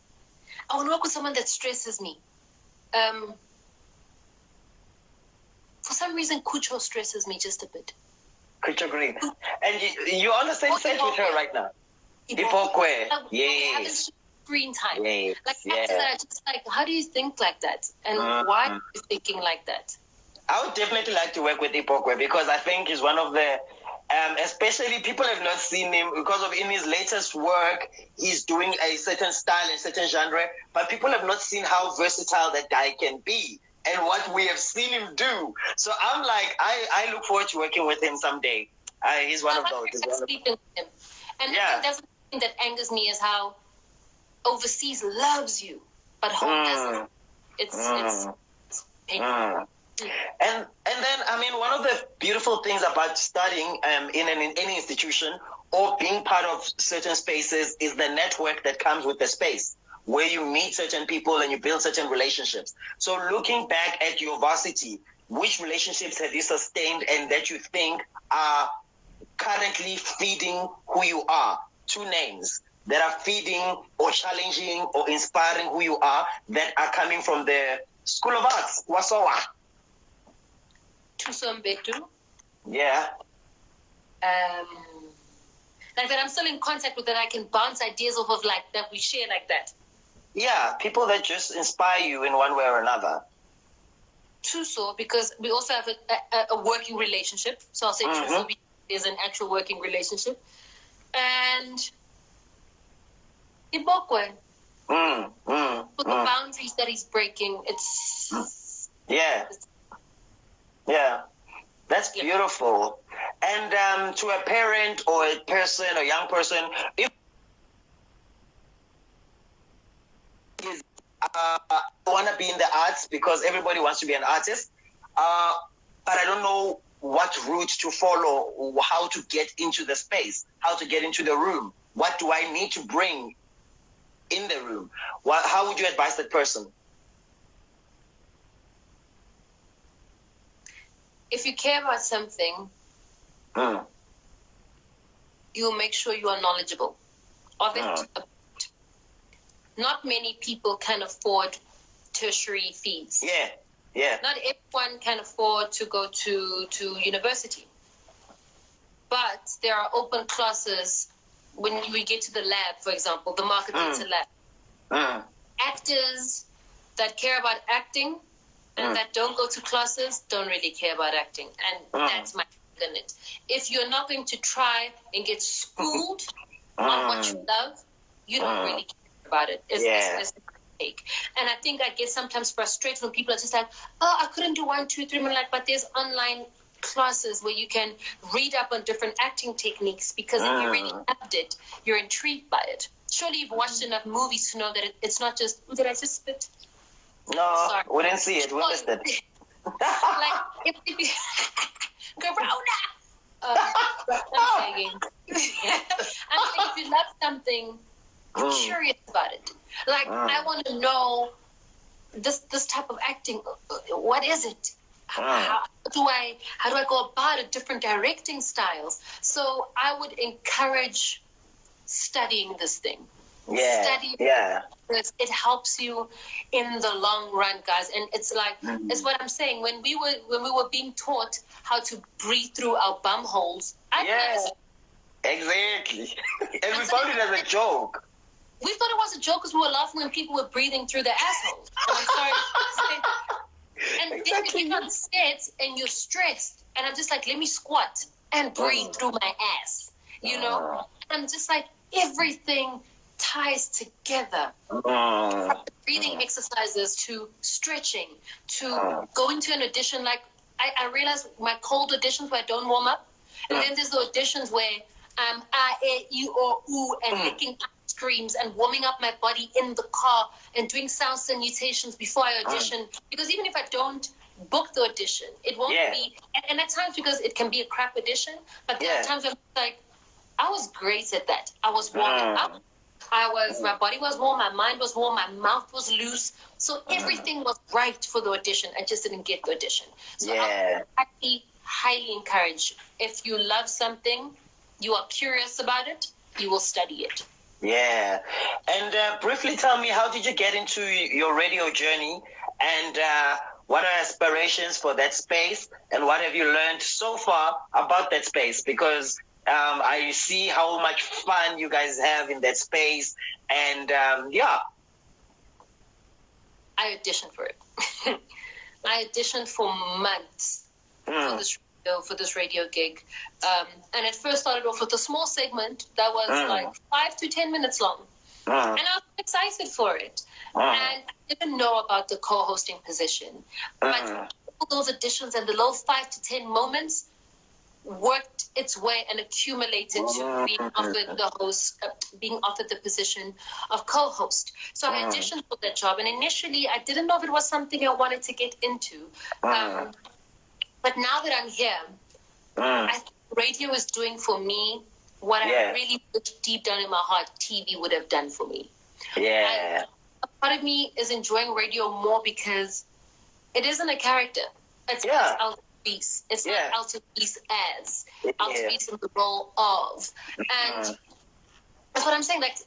I want to work with someone that stresses me. For some reason, Kucho stresses me just a bit. Kucho Green. And you're on the same set with her right now. Ipokwe. Yes. Screen time. Yes. Like, just like, how do you think like that? And why are you thinking like that? I would definitely like to work with Ipokwe because I think he's one of the, especially people have not seen him because of in his latest work, he's doing a certain style and certain genre, but people have not seen how versatile that guy can be and what we have seen him do. So I'm like, I look forward to working with him someday. He's one of those. Speaking with him. And I think that's the thing that angers me is how overseas loves you, but home doesn't. It's painful. And then, I mean, one of the beautiful things about studying in any institution or being part of certain spaces is the network that comes with the space, where you meet certain people and you build certain relationships. So looking back at your varsity, which relationships have you sustained and that you think are currently feeding who you are? 2 names that are feeding or challenging or inspiring who you are that are coming from the School of Arts, Wasowa. Tusombetu. Yeah. Like that I'm still in contact with, that I can bounce ideas off of, like that we share like that. Yeah, people that just inspire you in one way or another. Tuso, because we also have a working relationship. So I'll say Tuso is an actual working relationship. And Ibokwe. For the boundaries that he's breaking, it's... Yeah. Yeah, that's beautiful. And to a parent or a person or young person, if I want to be in the arts because everybody wants to be an artist. But I don't know what route to follow, how to get into the space, how to get into the room. What do I need to bring in the room? How would you advise that person? If you care about something, you'll make sure you are knowledgeable of it. Not many people can afford tertiary fees. Yeah. Not everyone can afford to go to university. But there are open classes when we get to the lab, for example, the market theatre lab. Actors that care about acting and that don't go to classes don't really care about acting. And that's my limit. If you're not going to try and get schooled on what you love, you don't really care about it. It's take. And I think I get sometimes frustrated when people are just like, oh, I couldn't do 1, 2, 3, but there's online classes where you can read up on different acting techniques because if you really loved it, you're intrigued by it. Surely you've watched enough movies to know that it's not just, did I just spit? No, sorry. We didn't see it. We missed it. Like, if you... Corona! I'm saying. If you love something, you're curious about it. Like, I want to know this type of acting. What is it? How do I go about it? Different directing styles. So I would encourage studying this thing. Study this. It helps you in the long run, guys. And it's like it's what I'm saying. When we were being taught how to breathe through our bum holes, exactly. And we found it as a joke. We thought it was a joke because we were laughing when people were breathing through their assholes. And I'm sorry to say. And then you get on set and you're stressed. And I'm just like, let me squat and breathe through my ass. You know? And I'm just like, everything ties together. From breathing exercises to stretching to going to an audition. Like, I realized my cold auditions where I don't warm up. And then there's the auditions where I'm ooh, and licking screams and warming up my body in the car and doing sound salutations before I audition. Because even if I don't book the audition, it won't be. And at times, because it can be a crap audition, but there are times I'm like, I was great at that. I was warming up. My body was warm, my mind was warm, my mouth was loose. So everything was right for the audition. I just didn't get the audition. So I highly encourage, if you love something, you are curious about it, you will study it. Yeah. And briefly tell me, how did you get into your radio journey? And what are aspirations for that space? And what have you learned so far about that space? Because I see how much fun you guys have in that space. And I auditioned for it. I auditioned for months for this radio gig. And it first started off with a small segment that was like 5 to 10 minutes long. And I was excited for it. And I didn't know about the co-hosting position. But all those auditions and the little 5 to 10 moments worked its way and accumulated to being offered the position of co-host. So I auditioned for that job, and initially I didn't know if it was something I wanted to get into. But now that I'm here, I think radio is doing for me what I really deep down in my heart TV would have done for me. And a part of me is enjoying radio more because it isn't a character. It's Altovise. It's not Altovise as. Altovise in the role of. And that's what I'm saying. Like,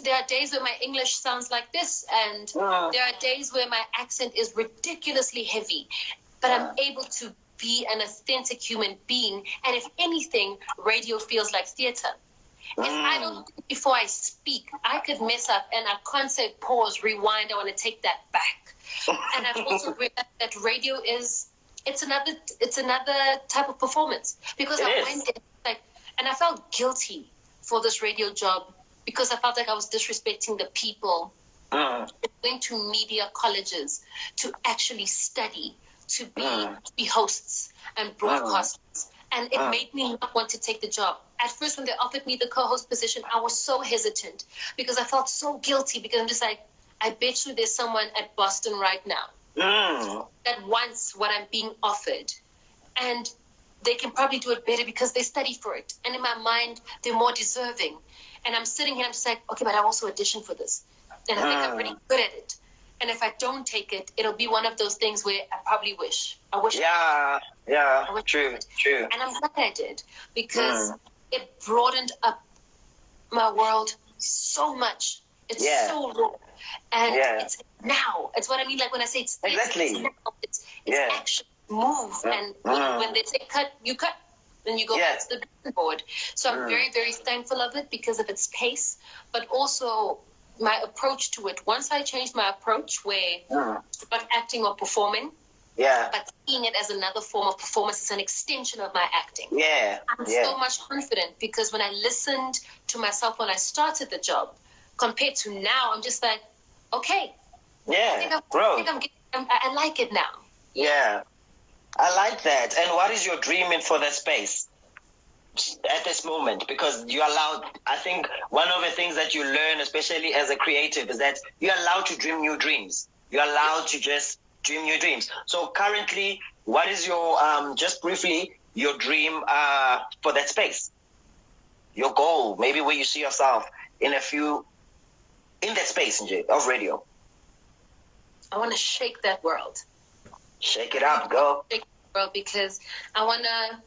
there are days where my English sounds like this, and there are days where my accent is ridiculously heavy, but I'm able to be an authentic human being. And if anything, radio feels like theater. If I don't think before I speak, I could mess up, and I can't say pause, rewind. I want to take that back. And I've also realized that radio is. It's another type of performance, because I went in and I felt guilty for this radio job because I felt like I was disrespecting the people going to media colleges to actually study to be hosts and broadcasters, and it made me not want to take the job. At first, when they offered me the co-host position, I was so hesitant because I felt so guilty, because I'm just like, I bet you there's someone at Boston right now that wants what I'm being offered. And they can probably do it better because they study for it. And in my mind, they're more deserving. And I'm sitting here, I'm just like, okay, but I also auditioned for this. And I think I'm pretty good at it. And if I don't take it, it'll be one of those things where I probably wish. Yeah, true. And I'm glad I did because it broadened up my world so much. It's so raw. And it's now. It's what I mean, like when I say it's exactly. It's action. Move, and when they say cut, you cut, and you go back to the drawing board. So I'm very, very thankful of it because of its pace, but also my approach to it. Once I changed my approach, where not acting or performing, but seeing it as another form of performance, it's an extension of my acting. I'm so much confident because when I listened to myself when I started the job, compared to now, I'm just like, okay, I like it now. I like that. And what is your dream for that space at this moment? Because you're allowed, I think one of the things that you learn, especially as a creative, is that you're allowed to dream new dreams. You're allowed to just dream new dreams. So currently, what is your, just briefly, your dream for that space? Your goal, maybe where you see yourself in that space of radio. I want to shake that world. Shake it up, go. Shake the world because I want to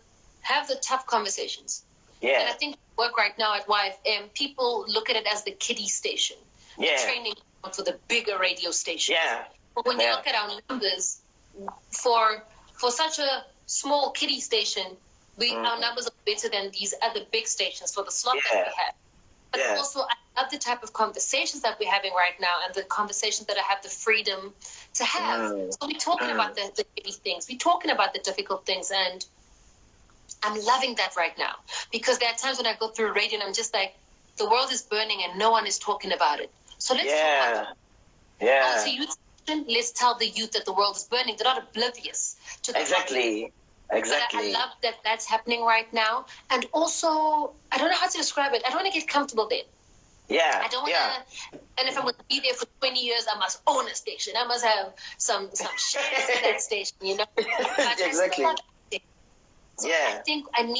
have the tough conversations. And I think work right now at YFM, people look at it as the kiddie station. The training for the bigger radio station. But when you look at our numbers, for such a small kiddie station, our numbers are better than these other big stations for the slot that we have. But also, I love the type of conversations that we're having right now and the conversations that I have the freedom to have. So we're talking about the heavy things. We're talking about the difficult things. And I'm loving that right now. Because there are times when I go through radio and I'm just like, the world is burning and no one is talking about it. So let's talk about it. Let's tell the youth that the world is burning. They're not oblivious to the problem. Exactly. But I love that that's happening right now. And also, I don't know how to describe it. I don't want to get comfortable there. I don't want to, and if I'm going to be there for 20 years, I must own a station. I must have some shares in that station, you know? Exactly. So I think I'm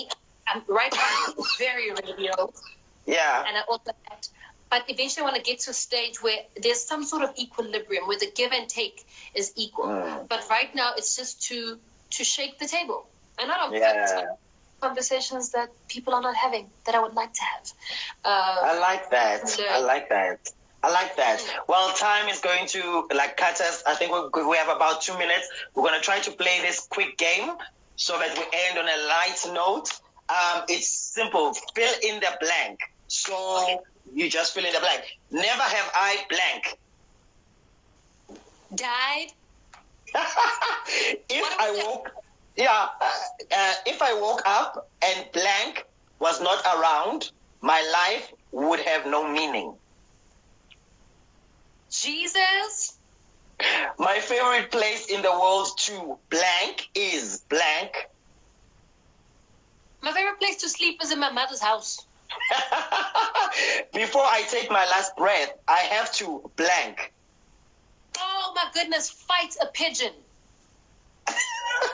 right now very radio. And I also that. But eventually I want to get to a stage where there's some sort of equilibrium, where the give and take is equal. But right now it's just to shake the table. And I don't conversations that people are not having that I would like to have. I like that. Well, time is going to cut us. I think we have about 2 minutes. We're going to try to play this quick game so that we end on a light note. It's simple. Fill in the blank. So you just fill in the blank. Never have I blank. Died. If I woke up and blank was not around, my life would have no meaning. Jesus. My favorite place in the world to blank is blank. My favorite place to sleep is in my mother's house. Before I take my last breath, I have to blank. Oh my goodness, fight a pigeon.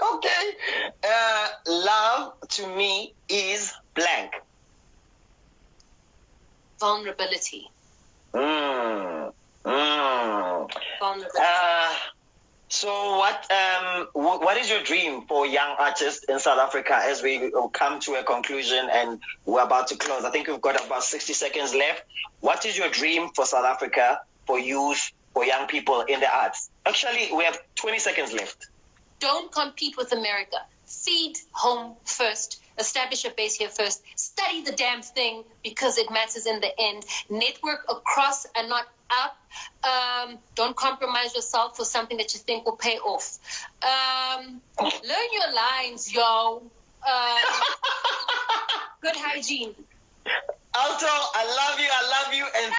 Okay. Love to me is blank. Vulnerability. Vulnerability. So what is your dream for young artists in South Africa as we come to a conclusion and we're about to close? I think we've got about 60 seconds left. What is your dream for South Africa, for youth, for young people in the arts? Actually, we have 20 seconds left. Don't compete with America. Feed home first. Establish a base here first. Study the damn thing because it matters in the end. Network across and not up. Don't compromise yourself for something that you think will pay off. Learn your lines, yo. Good hygiene. Alto, I love you, and